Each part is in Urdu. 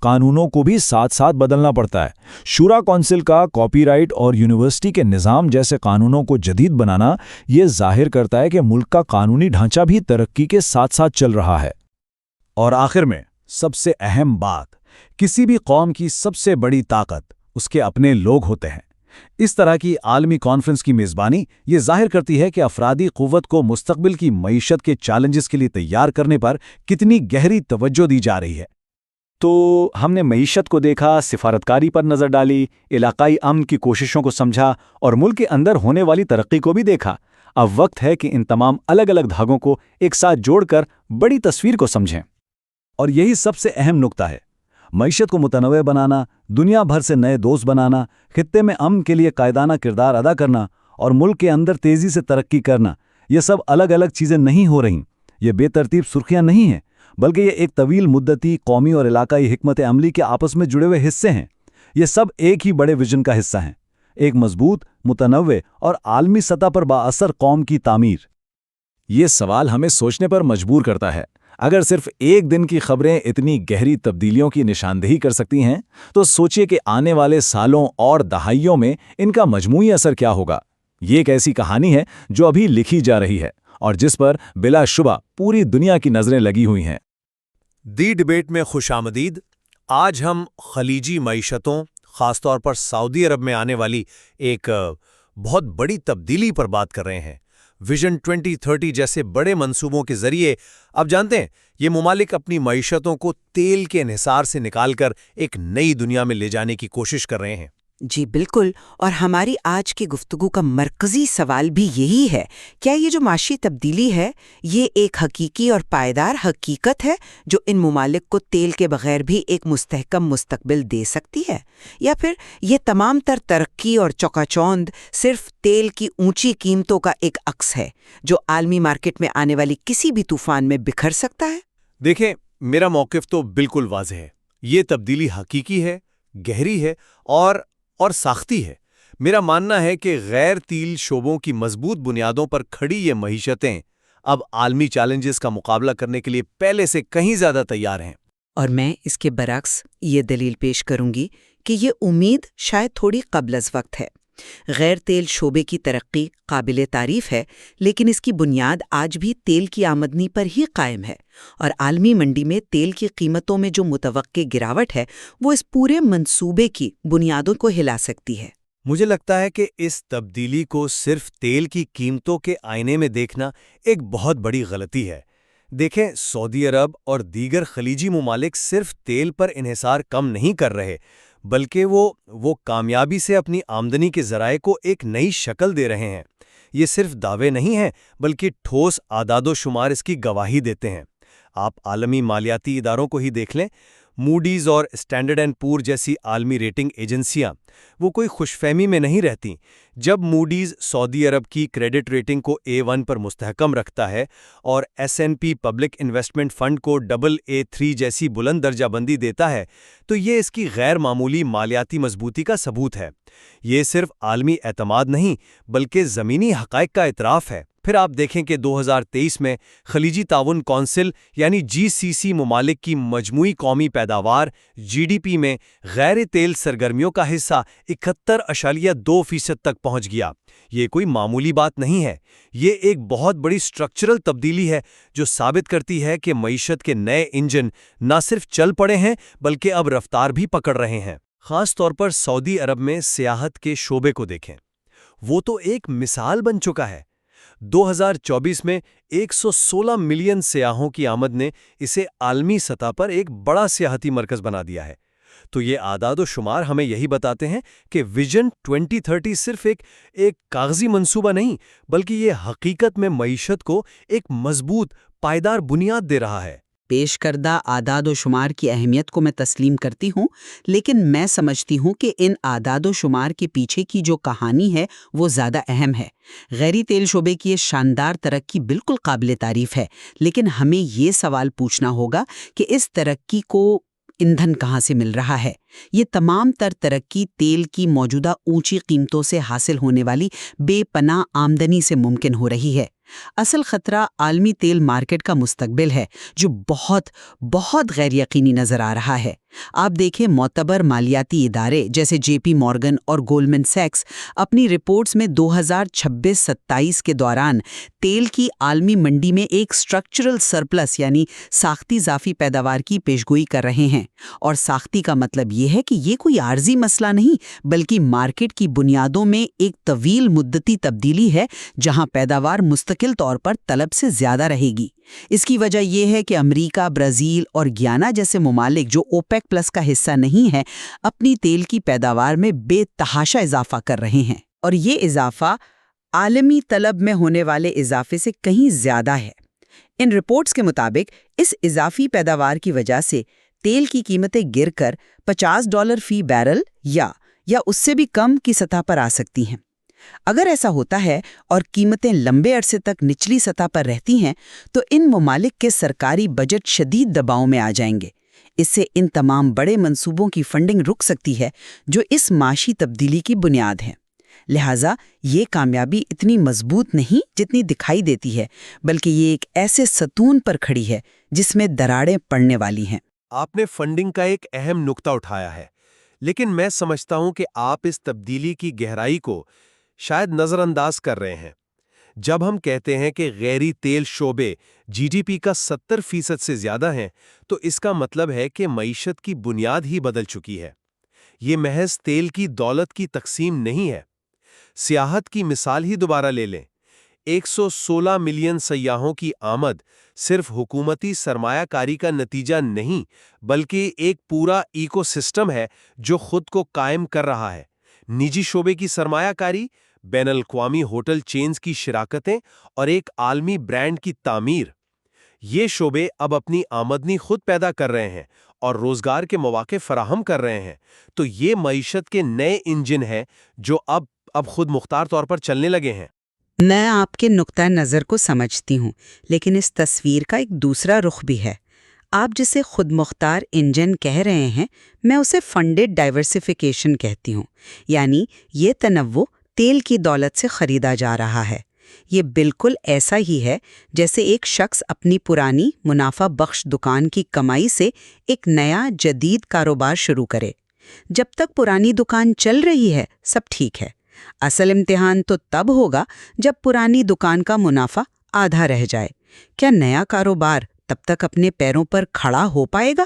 قانونوں کو بھی ساتھ ساتھ بدلنا پڑتا ہے۔ شورا کونسل کا کاپی رائٹ اور یونیورسٹی کے نظام جیسے قانونوں کو جدید بنانا یہ ظاہر کرتا ہے کہ ملک کا قانونی ڈھانچہ بھی ترقی کے ساتھ ساتھ چل رہا ہے۔ اور آخر میں سب سے اہم بات، کسی بھی قوم کی سب سے بڑی طاقت اس کے اپنے لوگ ہوتے ہیں۔ اس طرح کی عالمی کانفرنس کی میزبانی یہ ظاہر کرتی ہے کہ افرادی قوت کو مستقبل کی معیشت کے چیلنجز کے لیے تیار کرنے پر کتنی گہری توجہ دی جا رہی ہے۔ تو ہم نے معیشت کو دیکھا، سفارتکاری پر نظر ڈالی، علاقائی امن کی کوششوں کو سمجھا اور ملک کے اندر ہونے والی ترقی کو بھی دیکھا۔ اب وقت ہے کہ ان تمام الگ الگ دھاگوں کو ایک ساتھ جوڑ کر بڑی تصویر کو سمجھیں۔ اور یہی سب سے اہم نقطہ ہے، معیشت کو متنوع بنانا، دنیا بھر سے نئے دوست بنانا، خطے میں امن کے لیے قائدانہ کردار ادا کرنا اور ملک کے اندر تیزی سے ترقی کرنا، یہ سب الگ الگ چیزیں نہیں ہو رہیں، یہ بے ترتیب سرخیاں نہیں ہیں، بلکہ یہ ایک طویل مدتی قومی اور علاقائی حکمت عملی کے آپس میں جڑے ہوئے حصے ہیں۔ یہ سب ایک ہی بڑے ویژن کا حصہ ہیں، ایک مضبوط، متنوع اور عالمی سطح پر بااثر قوم کی تعمیر۔ یہ سوال ہمیں سوچنے پر مجبور کرتا ہے، اگر صرف ایک دن کی خبریں اتنی گہری تبدیلیوں کی نشاندہی کر سکتی ہیں تو سوچئے کہ آنے والے سالوں اور دہائیوں میں ان کا مجموعی اثر کیا ہوگا۔ یہ ایک ایسی کہانی ہے جو ابھی لکھی جا رہی ہے اور جس پر بلا شبہ پوری دنیا کی نظریں لگی ہوئی ہیں۔ دی ڈیبیٹ میں خوش آمدید۔ آج ہم خلیجی معیشتوں، خاص طور پر سعودی عرب میں آنے والی ایک بہت بڑی تبدیلی پر بات کر رہے ہیں۔ ویژن 2030 جیسے بڑے منصوبوں کے ذریعے آپ جانتے ہیں یہ ممالک اپنی معیشتوں کو تیل کے انحصار سے نکال کر ایک نئی دنیا میں لے جانے کی کوشش کر رہے ہیں۔ جی بالکل، اور ہماری آج کی گفتگو کا مرکزی سوال بھی یہی ہے، کیا یہ جو معاشی تبدیلی ہے یہ ایک حقیقی اور پائیدار حقیقت ہے جو ان ممالک کو تیل کے بغیر بھی ایک مستحکم مستقبل دے سکتی ہے، یا پھر یہ تمام تر ترقی اور چوکاچوند صرف تیل کی اونچی قیمتوں کا ایک عکس ہے جو عالمی مارکیٹ میں آنے والی کسی بھی طوفان میں بکھر سکتا ہے؟ دیکھیں، میرا موقف تو بالکل واضح ہے۔ یہ تبدیلی حقیقی ہے، گہری ہے اور ساختی ہے۔ میرا ماننا ہے کہ غیر تیل شعبوں کی مضبوط بنیادوں پر کھڑی یہ معیشتیں اب عالمی چیلنجز کا مقابلہ کرنے کے لیے پہلے سے کہیں زیادہ تیار ہیں۔ اور میں اس کے برعکس یہ دلیل پیش کروں گی کہ یہ امید شاید تھوڑی قبل از وقت ہے۔ غیر تیل شعبے کی ترقی قابل تعریف ہے، لیکن اس کی بنیاد آج بھی تیل کی آمدنی پر ہی قائم ہے، اور عالمی منڈی میں تیل کی قیمتوں میں جو متوقع گراوٹ ہے وہ اس پورے منصوبے کی بنیادوں کو ہلا سکتی ہے۔ مجھے لگتا ہے کہ اس تبدیلی کو صرف تیل کی قیمتوں کے آئینے میں دیکھنا ایک بہت بڑی غلطی ہے۔ دیکھیں، سعودی عرب اور دیگر خلیجی ممالک صرف تیل پر انحصار کم نہیں کر رہے، بلکہ وہ کامیابی سے اپنی آمدنی کے ذرائع کو ایک نئی شکل دے رہے ہیں۔ یہ صرف دعوے نہیں ہیں بلکہ ٹھوس اعداد و شمار اس کی گواہی دیتے ہیں۔ آپ عالمی مالیاتی اداروں کو ہی دیکھ لیں، موڈیز اور اسٹینڈرڈ اینڈ پور جیسی عالمی ریٹنگ ایجنسیاں وہ کوئی خوش فہمی میں نہیں رہتیں۔ جب موڈیز سعودی عرب کی کریڈٹ ریٹنگ کو A1 پر مستحکم رکھتا ہے اور S&P پبلک انویسٹمنٹ فنڈ کو AA3 جیسی بلند درجہ بندی دیتا ہے تو یہ اس کی غیر معمولی مالیاتی مضبوطی کا ثبوت ہے۔ یہ صرف عالمی اعتماد نہیں بلکہ زمینی حقائق کا اعتراف ہے۔ پھر آپ دیکھیں کہ 2023 میں خلیجی تعاون کونسل یعنی GCC ممالک کی مجموعی قومی پیداوار GDP میں غیر تیل سرگرمیوں کا حصہ 71.2% تک پہنچ گیا۔ یہ کوئی معمولی بات نہیں ہے، یہ ایک بہت بڑی سٹرکچرل تبدیلی ہے جو ثابت کرتی ہے کہ معیشت کے نئے انجن نہ صرف چل پڑے ہیں بلکہ اب رفتار بھی پکڑ رہے ہیں۔ خاص طور پر سعودی عرب میں سیاحت کے شعبے کو دیکھیں، وہ تو ایک مثال بن چکا ہے۔ 2024 میں 116 ملین سیاحوں کی آمد نے اسے عالمی سطح پر ایک بڑا سیاحتی مرکز بنا دیا ہے۔ تو یہ اعداد و شمار ہمیں یہی بتاتے ہیں کہ ویژن 2030 صرف ایک کاغذی منصوبہ نہیں بلکہ یہ حقیقت میں معیشت کو ایک مضبوط پائیدار بنیاد دے رہا ہے۔ پیش کردہ اعداد و شمار کی اہمیت کو میں تسلیم کرتی ہوں، لیکن میں سمجھتی ہوں کہ ان اعداد و شمار کے پیچھے کی جو کہانی ہے وہ زیادہ اہم ہے۔ غیری تیل شعبے کی یہ شاندار ترقی بالکل قابل تعریف ہے، لیکن ہمیں یہ سوال پوچھنا ہوگا کہ اس ترقی کو ایندھن کہاں سے مل رہا ہے؟ یہ تمام تر ترقی تیل کی موجودہ اونچی قیمتوں سے حاصل ہونے والی بے پناہ آمدنی سے ممکن ہو رہی ہے۔ اصل خطرہ عالمی تیل مارکیٹ کا مستقبل ہے، جو بہت بہت غیر یقینی نظر آ رہا ہے۔ آپ دیکھیں معتبر مالیاتی ادارے جیسے جے پی مورگن اور گولڈمن سیکس اپنی رپورٹس میں 2026-27 کے دوران تیل کی عالمی منڈی میں ایک سٹرکچرل سرپلس یعنی ساختی اضافی پیداوار کی پیشگوئی کر رہے ہیں۔ اور ساختی کا مطلب یہ ہے کہ یہ کوئی عارضی مسئلہ نہیں، بلکہ مارکیٹ کی بنیادوں میں ایک طویل مدتی تبدیلی ہے جہاں پیداوار مستقل طور پر طلب سے زیادہ رہے گی۔ اس کی وجہ یہ ہے کہ امریکہ، برازیل اور گیانا جیسے ممالک جو اوپیک پلس کا حصہ نہیں ہیں، اپنی تیل کی پیداوار میں بے تحاشا اضافہ کر رہے ہیں، اور یہ اضافہ عالمی طلب میں ہونے والے اضافے سے کہیں زیادہ ہے۔ ان رپورٹس کے مطابق اس اضافی پیداوار کی وجہ سے تیل کی قیمتیں گر کر $50 فی بیرل یا اس سے بھی کم کی سطح پر آ سکتی ہیں۔ اگر ایسا ہوتا ہے اور قیمتیں لمبے عرصے تک نچلی سطح پر رہتی ہیں تو ان ممالک کے سرکاری بجٹ شدید دباؤ میں آ جائیں گے۔ اس سے ان تمام بڑے منصوبوں کی فنڈنگ رک سکتی ہے جو اس معاشی تبدیلی کی بنیاد ہے۔ لہٰذا یہ کامیابی اتنی مضبوط نہیں جتنی دکھائی دیتی ہے، بلکہ یہ ایک ایسے ستون پر کھڑی ہے جس میں دراڑیں پڑنے والی ہیں۔ آپ نے فنڈنگ کا ایک اہم نقطہ اٹھایا ہے، لیکن میں سمجھتا ہوں کہ آپ اس تبدیلی کی گہرائی کو شاید نظر انداز کر رہے ہیں۔ جب ہم کہتے ہیں کہ غیری تیل شعبے جی ڈی پی کا 70% سے زیادہ ہیں، تو اس کا مطلب ہے کہ معیشت کی بنیاد ہی بدل چکی ہے۔ یہ محض تیل کی دولت کی تقسیم نہیں ہے۔ سیاحت کی مثال ہی دوبارہ لے لیں۔ 116 ملین سیاحوں کی آمد صرف حکومتی سرمایہ کاری کا نتیجہ نہیں، بلکہ ایک پورا ایکو سسٹم ہے جو خود کو قائم کر رہا ہے۔ نجی شعبے کی سرمایہ کاری، بین الاقوامی ہوٹل چینز کی شراکتیں اور ایک عالمی برانڈ کی تعمیر، یہ شعبے اب اپنی آمدنی خود پیدا کر رہے ہیں اور روزگار کے مواقع فراہم کر رہے ہیں۔ تو یہ معیشت کے نئے انجن ہیں جو اب خود مختار طور پر چلنے لگے ہیں۔ میں آپ کے نقطہ نظر کو سمجھتی ہوں، لیکن اس تصویر کا ایک دوسرا رخ بھی ہے۔ آپ جسے خود مختار انجن کہہ رہے ہیں، میں اسے فنڈڈ ڈائیورسیفیکیشن کہتی ہوں، یعنی یہ تنوع تیل کی دولت سے خریدا جا رہا ہے۔ یہ بالکل ایسا ہی ہے جیسے ایک شخص اپنی پرانی منافع بخش دکان کی کمائی سے ایک نیا جدید کاروبار شروع کرے۔ جب تک پرانی دکان چل رہی ہے سب ٹھیک ہے۔ اصل امتحان تو تب ہوگا جب پرانی دکان کا منافع آدھا رہ جائے۔ کیا نیا کاروبار تب تک اپنے پیروں پر کھڑا ہو پائے گا؟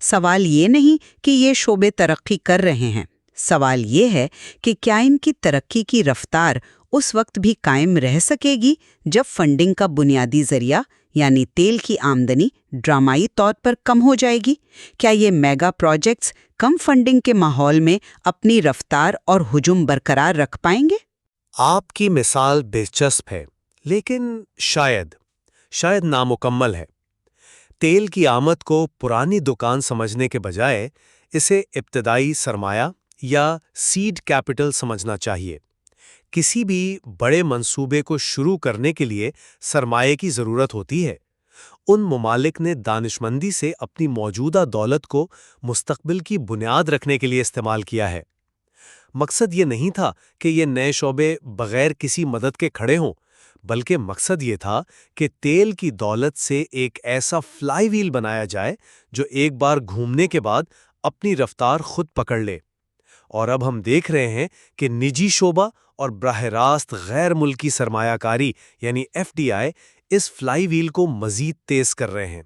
سوال یہ نہیں کہ یہ شعبے ترقی کر رہے ہیں، سوال یہ ہے کہ کیا ان کی ترقی کی رفتار اس وقت بھی قائم رہ سکے گی جب فنڈنگ کا بنیادی ذریعہ یعنی تیل کی آمدنی ڈرامائی طور پر کم ہو جائے گی؟ کیا یہ میگا پروجیکٹس کم فنڈنگ کے ماحول میں اپنی رفتار اور حجم برقرار رکھ پائیں گے؟ آپ کی مثال دلچسپ ہے، لیکن شاید نامکمل ہے۔ تیل کی آمد کو پرانی دکان سمجھنے کے بجائے اسے ابتدائی سرمایہ یا سیڈ کیپٹل سمجھنا چاہیے۔ کسی بھی بڑے منصوبے کو شروع کرنے کے لیے سرمایہ کی ضرورت ہوتی ہے۔ ان ممالک نے دانشمندی سے اپنی موجودہ دولت کو مستقبل کی بنیاد رکھنے کے لیے استعمال کیا ہے۔ مقصد یہ نہیں تھا کہ یہ نئے شعبے بغیر کسی مدد کے کھڑے ہوں، بلکہ مقصد یہ تھا کہ تیل کی دولت سے ایک ایسا فلائی ویل بنایا جائے جو ایک بار گھومنے کے بعد اپنی رفتار خود پکڑ لے۔ اور اب ہم دیکھ رہے ہیں کہ نجی شعبہ اور براہ راست غیر ملکی سرمایہ کاری یعنی FDI اس فلائی ویل کو مزید تیز کر رہے ہیں۔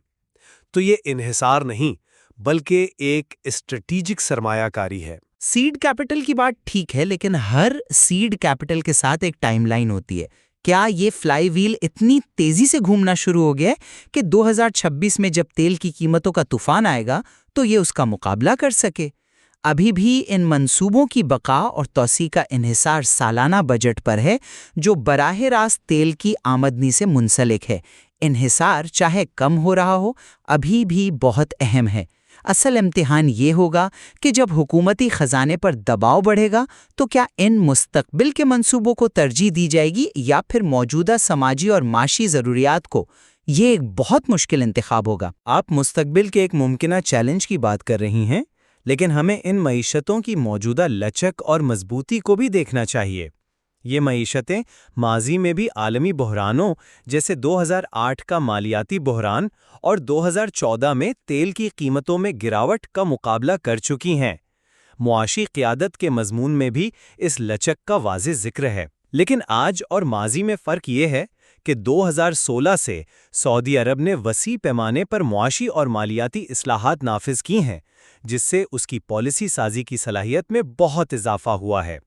تو یہ انحصار نہیں بلکہ ایک اسٹریٹجک سرمایہ کاری ہے۔ سیڈ کیپٹل کی بات ٹھیک ہے، لیکن ہر سیڈ کیپٹل کے ساتھ ایک ٹائم لائن ہوتی ہے۔ کیا یہ فلائی ویل اتنی تیزی سے گھومنا شروع ہو گیا ہے کہ 2026 میں جب تیل کی قیمتوں کا طوفان آئے گا تو یہ اس کا مقابلہ کر سکے؟ ابھی بھی ان منصوبوں کی بقا اور توسیع کا انحصار سالانہ بجٹ پر ہے جو براہ راست تیل کی آمدنی سے منسلک ہے۔ انحصار چاہے کم ہو رہا ہو ابھی بھی بہت اہم ہے۔ اصل امتحان یہ ہوگا کہ جب حکومتی خزانے پر دباؤ بڑھے گا تو کیا ان مستقبل کے منصوبوں کو ترجیح دی جائے گی یا پھر موجودہ سماجی اور معاشی ضروریات کو؟ یہ ایک بہت مشکل انتخاب ہوگا۔ آپ مستقبل کے ایک ممکنہ چیلنج کی بات کر رہی ہیں، لیکن ہمیں ان معیشتوں کی موجودہ لچک اور مضبوطی کو بھی دیکھنا چاہیے۔ یہ معیشتیں ماضی میں بھی عالمی بحرانوں جیسے 2008 کا مالیاتی بحران اور 2014 میں تیل کی قیمتوں میں گراوٹ کا مقابلہ کر چکی ہیں۔ معاشی قیادت کے مضمون میں بھی اس لچک کا واضح ذکر ہے۔ لیکن آج اور ماضی میں فرق یہ ہے کہ 2016 سے سعودی عرب نے وسیع پیمانے پر معاشی اور مالیاتی اصلاحات نافذ کی ہیں، جس سے اس کی پالیسی سازی کی صلاحیت میں بہت اضافہ ہوا ہے۔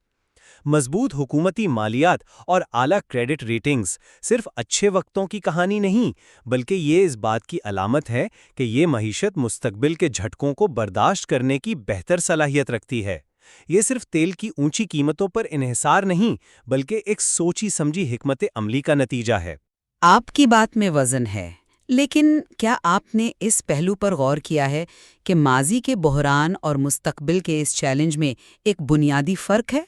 مضبوط حکومتی مالیات اور اعلیٰ کریڈٹ ریٹنگز صرف اچھے وقتوں کی کہانی نہیں، بلکہ یہ اس بات کی علامت ہے کہ یہ معیشت مستقبل کے جھٹکوں کو برداشت کرنے کی بہتر صلاحیت رکھتی ہے۔ یہ صرف تیل کی اونچی قیمتوں پر انحصار نہیں، بلکہ ایک سوچی سمجھی حکمت عملی کا نتیجہ ہے۔ آپ کی بات میں وزن ہے، لیکن کیا آپ نے اس پہلو پر غور کیا ہے کہ ماضی کے بحران اور مستقبل کے اس چیلنج میں ایک بنیادی فرق ہے؟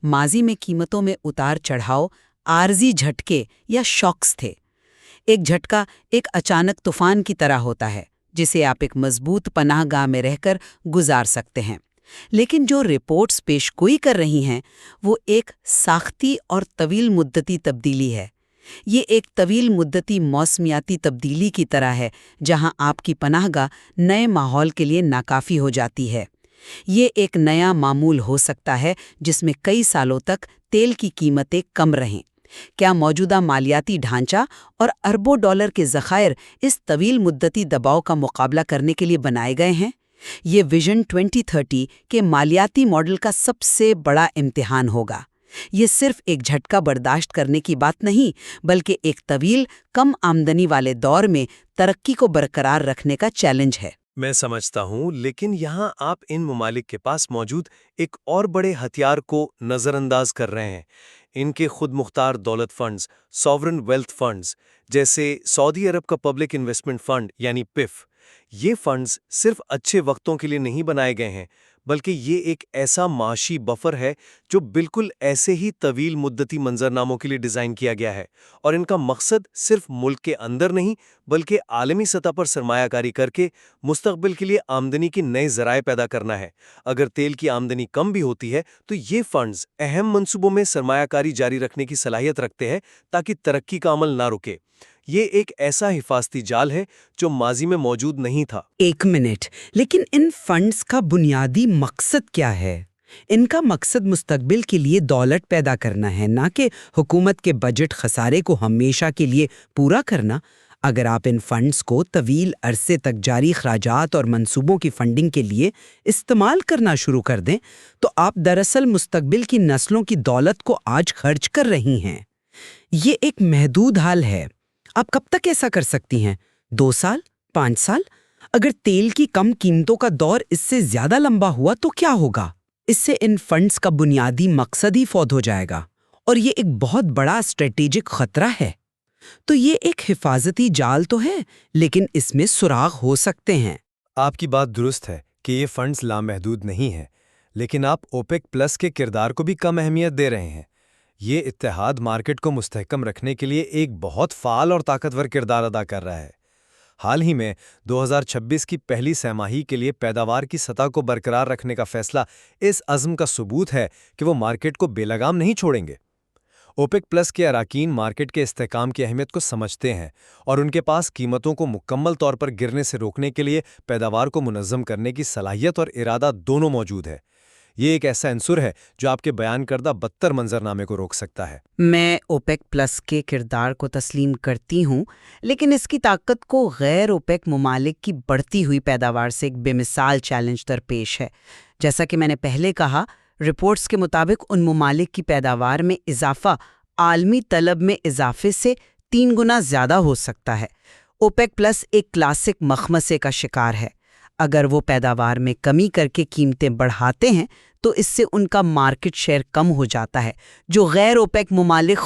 ماضی میں قیمتوں میں اتار چڑھاؤ عارضی جھٹکے یا شاکس تھے۔ ایک جھٹکا ایک اچانک طوفان کی طرح ہوتا ہے، جسے آپ ایک مضبوط پناہ گاہ میں رہ کر گزار سکتے ہیں۔ لیکن جو رپورٹس پیش گوئی کر رہی ہیں وہ ایک ساختی اور طویل مدتی تبدیلی ہے۔ یہ ایک طویل مدتی موسمیاتی تبدیلی کی طرح ہے، جہاں آپ کی پناہ گاہ نئے ماحول کے لیے ناکافی ہو جاتی ہے۔ یہ ایک نیا معمول ہو سکتا ہے جس میں کئی سالوں تک تیل کی قیمتیں کم رہیں۔ کیا موجودہ مالیاتی ڈھانچہ اور اربوں ڈالر کے ذخائر اس طویل مدتی دباؤ کا مقابلہ کرنے کے لیے بنائے گئے ہیں؟ یہ ویژن 2030 کے مالیاتی ماڈل کا سب سے بڑا امتحان ہوگا۔ یہ صرف ایک جھٹکا برداشت کرنے کی بات نہیں، بلکہ ایک طویل کم آمدنی والے دور میں ترقی کو برقرار رکھنے کا چیلنج ہے۔ میں سمجھتا ہوں، لیکن یہاں آپ ان ممالک کے پاس موجود ایک اور بڑے ہتھیار کو نظر انداز کر رہے ہیں۔ ان کے خود مختار دولت فنڈز، ساورن ویلتھ فنڈز، جیسے سعودی عرب کا پبلک انویسٹمنٹ فنڈ یعنی پف۔ یہ فنڈز صرف اچھے وقتوں کے لیے نہیں بنائے گئے ہیں، بلکہ یہ ایک ایسا معاشی بفر ہے جو بالکل ایسے ہی طویل مدتی منظرناموں کے لیے ڈیزائن کیا گیا ہے، اور ان کا مقصد صرف ملک کے اندر نہیں بلکہ عالمی سطح پر سرمایہ کاری کر کے مستقبل کے لیے آمدنی کے نئے ذرائع پیدا کرنا ہے۔ اگر تیل کی آمدنی کم بھی ہوتی ہے تو یہ فنڈز اہم منصوبوں میں سرمایہ کاری جاری رکھنے کی صلاحیت رکھتے ہیں تاکہ ترقی کا عمل نہ رکے۔ یہ ایک ایسا حفاظتی جال ہے جو ماضی میں موجود نہیں تھا۔ ایک منٹ، لیکن ان فنڈز کا بنیادی مقصد کیا ہے؟ ان کا مقصد مستقبل کے لیے دولت پیدا کرنا ہے، نہ کہ حکومت کے بجٹ خسارے کو ہمیشہ کے لیے پورا کرنا۔ اگر آپ ان فنڈز کو طویل عرصے تک جاری اخراجات اور منصوبوں کی فنڈنگ کے لیے استعمال کرنا شروع کر دیں تو آپ دراصل مستقبل کی نسلوں کی دولت کو آج خرچ کر رہی ہیں۔ یہ ایک محدود حل ہے۔ آپ کب تک ایسا کر سکتی ہیں؟ 2 سال؟ 5 سال؟ اگر تیل کی کم قیمتوں کا دور اس سے زیادہ لمبا ہوا تو کیا ہوگا؟ اس سے ان فنڈز کا بنیادی مقصد ہی فوت ہو جائے گا، اور یہ ایک بہت بڑا اسٹریٹجک خطرہ ہے۔ تو یہ ایک حفاظتی جال تو ہے، لیکن اس میں سراغ ہو سکتے ہیں۔ آپ کی بات درست ہے کہ یہ فنڈز لامحدود نہیں ہیں، لیکن آپ اوپیک پلس کے کردار کو بھی کم اہمیت دے رہے ہیں۔ یہ اتحاد مارکیٹ کو مستحکم رکھنے کے لیے ایک بہت فعال اور طاقتور کردار ادا کر رہا ہے۔ حال ہی میں 2026 کی پہلی سہ ماہی کے لیے پیداوار کی سطح کو برقرار رکھنے کا فیصلہ اس عزم کا ثبوت ہے کہ وہ مارکیٹ کو بے لگام نہیں چھوڑیں گے۔ اوپیک پلس کے اراکین مارکیٹ کے استحکام کی اہمیت کو سمجھتے ہیں، اور ان کے پاس قیمتوں کو مکمل طور پر گرنے سے روکنے کے لیے پیداوار کو منظم کرنے کی صلاحیت اور ارادہ دونوں موجود ہے۔ یہ ایک ایسا عنصر ہے جو آپ کے بیان کردہ بدتر منظرنامے کو روک سکتا ہے۔ میں اوپیک پلس کے کردار کو تسلیم کرتی ہوں، لیکن اس کی طاقت کو غیر اوپیک ممالک کی بڑھتی ہوئی پیداوار سے ایک بے مثال چیلنج درپیش ہے۔ جیسا کہ میں نے پہلے کہا، رپورٹس کے مطابق ان ممالک کی پیداوار میں اضافہ عالمی طلب میں اضافے سے 3 گنا زیادہ ہو سکتا ہے۔ اوپیک پلس ایک کلاسک مخمصے کا شکار ہے۔ اگر وہ پیداوار میں کمی کر کے قیمتیں بڑھاتے ہیں تو اس سے ان کا مارکیٹ شیئر کم ہو جاتا ہے، جو غیر اوپیک ممالک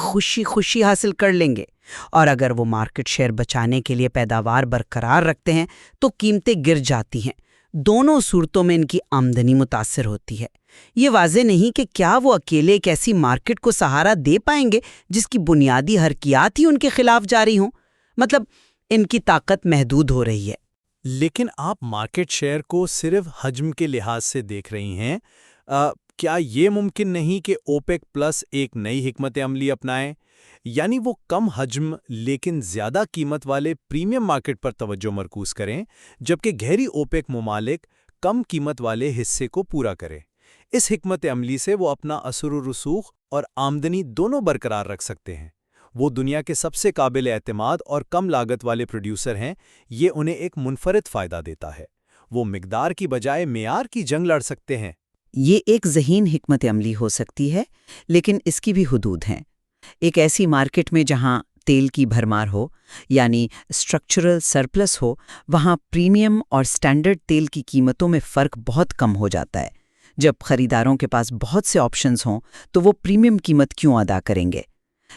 خوشی حاصل کر لیں گے، اور اگر وہ مارکیٹ شیئر بچانے کے لیے پیداوار برقرار رکھتے ہیں تو قیمتیں گر جاتی ہیں۔ دونوں صورتوں میں ان کی آمدنی متاثر ہوتی ہے۔ یہ واضح نہیں کہ کیا وہ اکیلے ایک ایسی مارکیٹ کو سہارا دے پائیں گے جس کی بنیادی حرکیات ہی ان کے خلاف جاری ہوں۔ مطلب ان کی طاقت محدود ہو رہی ہے۔ لیکن آپ مارکیٹ شیئر کو صرف حجم کے لحاظ سے دیکھ رہی ہیں، کیا یہ ممکن نہیں کہ اوپیک پلس ایک نئی حکمت عملی اپنائیں، یعنی وہ کم حجم لیکن زیادہ قیمت والے پریمیم مارکیٹ پر توجہ مرکوز کریں، جبکہ گہری اوپیک ممالک کم قیمت والے حصے کو پورا کریں؟ اس حکمت عملی سے وہ اپنا اثر و رسوخ اور آمدنی دونوں برقرار رکھ سکتے ہیں۔ وہ دنیا کے سب سے قابل اعتماد اور کم لاگت والے پروڈیوسر ہیں، یہ انہیں ایک منفرد فائدہ دیتا ہے۔ وہ مقدار کی بجائے معیار کی جنگ لڑ سکتے ہیں۔ یہ ایک ذہین حکمت عملی ہو سکتی ہے، لیکن اس کی بھی حدود ہیں۔ ایک ایسی مارکیٹ میں جہاں تیل کی بھرمار ہو، یعنی اسٹرکچرل سرپلس ہو، وہاں پریمیم اور سٹینڈرڈ تیل کی قیمتوں میں فرق بہت کم ہو جاتا ہے۔ جب خریداروں کے پاس بہت سے آپشنز ہوں تو وہ پریمیم قیمت کیوں ادا کریں گے؟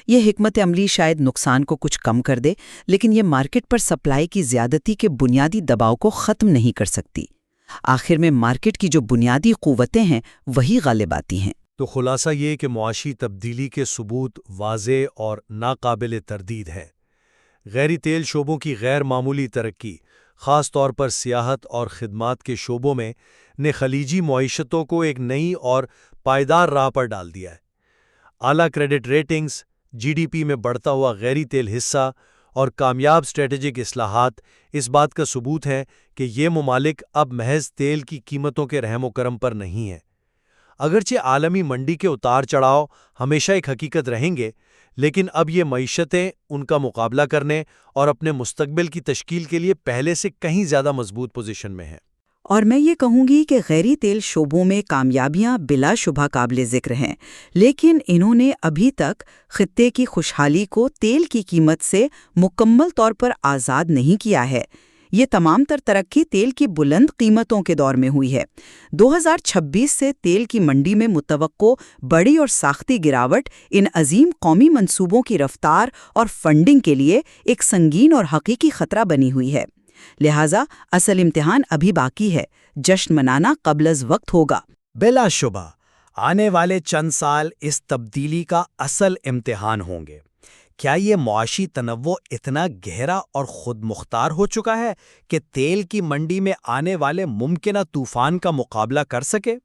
یہ حکمت عملی شاید نقصان کو کچھ کم کر دے، لیکن یہ مارکیٹ پر سپلائی کی زیادتی کے بنیادی دباؤ کو ختم نہیں کر سکتی۔ آخر میں مارکیٹ کی جو بنیادی قوتیں ہیں وہی غالب آتی ہیں۔ تو خلاصہ یہ کہ معاشی تبدیلی کے ثبوت واضح اور ناقابل تردید ہے۔ غیری تیل شعبوں کی غیر معمولی ترقی، خاص طور پر سیاحت اور خدمات کے شعبوں میں، نے خلیجی معیشتوں کو ایک نئی اور پائیدار راہ پر ڈال دیا ہے۔ اعلیٰ credit ratings, G D P میں بڑھتا ہوا غیری تیل حصہ اور کامیاب اسٹریٹجک اصلاحات اس بات کا ثبوت ہیں کہ یہ ممالک اب محض تیل کی قیمتوں کے رحم و کرم پر نہیں ہیں۔ اگرچہ عالمی منڈی کے اتار چڑھاؤ ہمیشہ ایک حقیقت رہیں گے، لیکن اب یہ معیشتیں ان کا مقابلہ کرنے اور اپنے مستقبل کی تشکیل کے لیے پہلے سے کہیں زیادہ مضبوط پوزیشن میں ہیں۔ اور میں یہ کہوں گی کہ غیری تیل شعبوں میں کامیابیاں بلا شبہ قابل ذکر ہیں، لیکن انہوں نے ابھی تک خطے کی خوشحالی کو تیل کی قیمت سے مکمل طور پر آزاد نہیں کیا ہے۔ یہ تمام تر ترقی تیل کی بلند قیمتوں کے دور میں ہوئی ہے۔ 2026 سے تیل کی منڈی میں متوقع بڑی اور ساختی گراوٹ ان عظیم قومی منصوبوں کی رفتار اور فنڈنگ کے لیے ایک سنگین اور حقیقی خطرہ بنی ہوئی ہے۔ لہٰذا اصل امتحان ابھی باقی ہے، جشن منانا قبل از وقت ہوگا۔ بلا شبہ آنے والے چند سال اس تبدیلی کا اصل امتحان ہوں گے۔ کیا یہ معاشی تنوع اتنا گہرا اور خود مختار ہو چکا ہے کہ تیل کی منڈی میں آنے والے ممکنہ طوفان کا مقابلہ کر سکے؟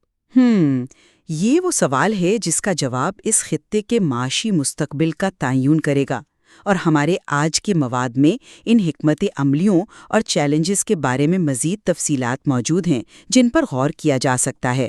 یہ وہ سوال ہے جس کا جواب اس خطے کے معاشی مستقبل کا تعین کرے گا، اور ہمارے آج کے مواد میں ان حکمت عملیوں اور چیلنجز کے بارے میں مزید تفصیلات موجود ہیں جن پر غور کیا جا سکتا ہے۔